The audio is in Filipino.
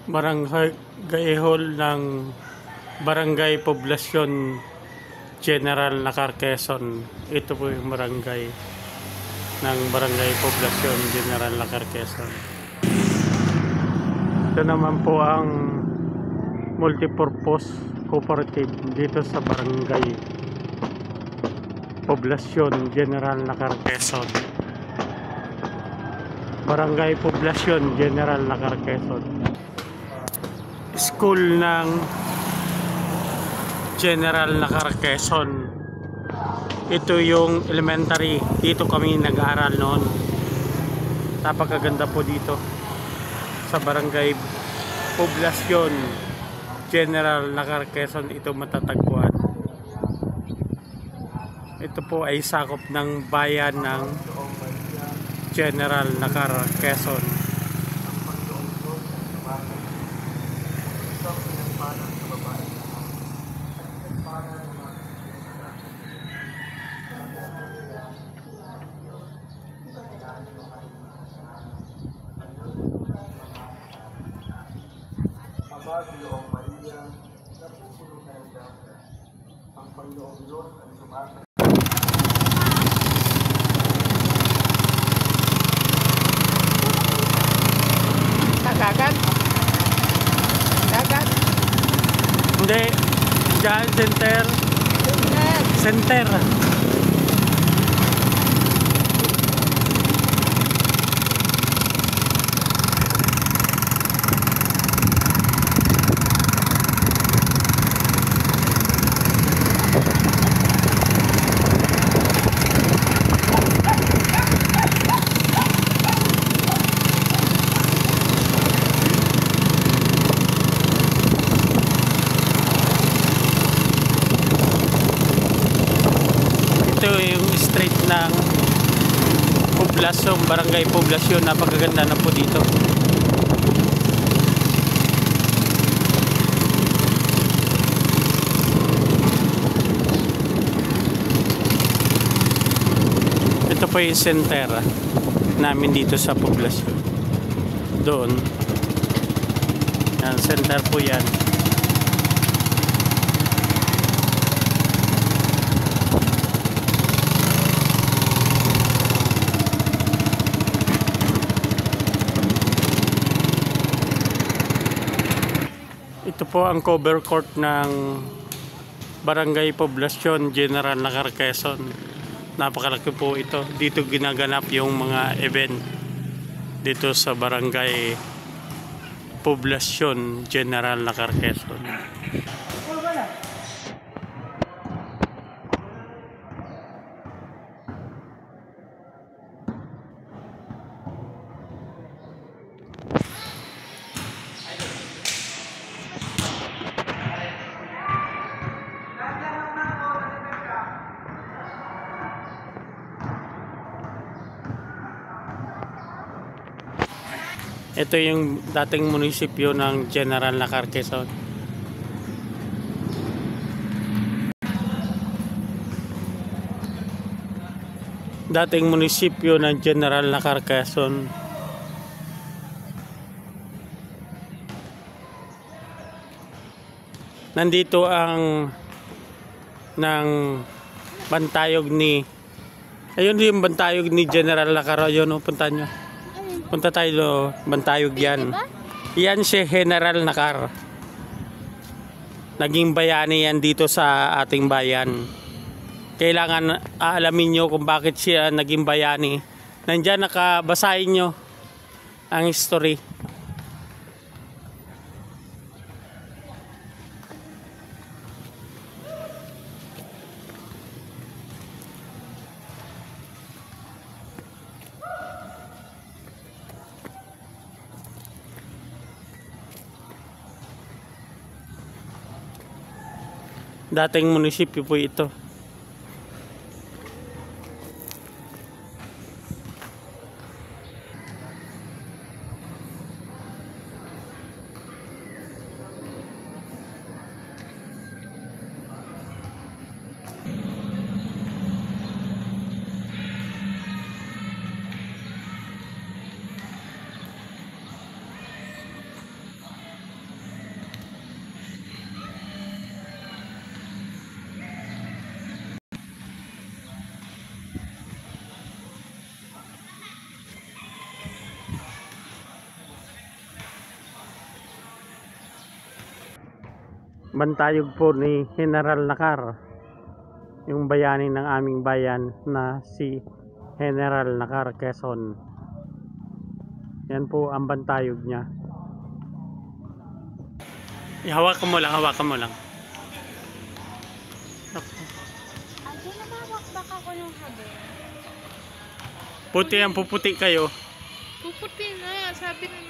Barangay Gaehol ng Barangay Poblasyon General Nakar, Quezon. Ito po yung barangay ng Barangay Poblasyon General Nakar, Quezon. Ito naman po ang multipurpose cooperative dito sa Barangay Poblasyon General Nakar, Quezon. Barangay Poblasyon General Nakar, Quezon. School ng General Nakar, Quezon. Ito yung elementary. Dito kami nag-aaral noon. Napakaganda po dito sa Barangay Poblasyon General Nakar, Quezon. Ito matatagpuan. Ito po ay sakop ng bayan ng General Nakar, Quezon. Panginoong Maria, napupuno ka ng gracia. Ang Panginoong Diyos ay sumasa. Dagat? Dagat? Hindi. Diyan, center. Center. Ito yung street ng Poblasyon, Barangay Poblasyon. Napakaganda na po dito. Ito po yung center namin dito sa Poblasyon. Doon. Yan, center po yan. Ito po ang cover court ng Barangay Poblasyon General Nakar, Quezon. Napakalaki po ito. Dito ginaganap yung mga event dito sa Barangay Poblasyon General Nakar, Quezon. Ito yung dating munisipyo ng General Nakar, Quezon. Dating munisipyo ng General Nakar, Quezon. Nandito ang ng bantayog ni, ayun yung bantayog ni General Nakar. Ayun, punta nyo. Punta tayo, bantayog yan. Yan si General Nakar. Naging bayani yan dito sa ating bayan. Kailangan aalamin nyo kung bakit siya naging bayani. Nandyan nakabasahin nyo ang history. Dating munisipyo po ito. bantayog po ni General Nakar. Yung bayani ng aming bayan na si General Nakar Quezon. Yan po ang bantayog niya. Hawakan mo lang, hawakan mo lang. Ate, namawakbak ako ng habel. Puti ang puputi kayo. Puputi na, sabi ng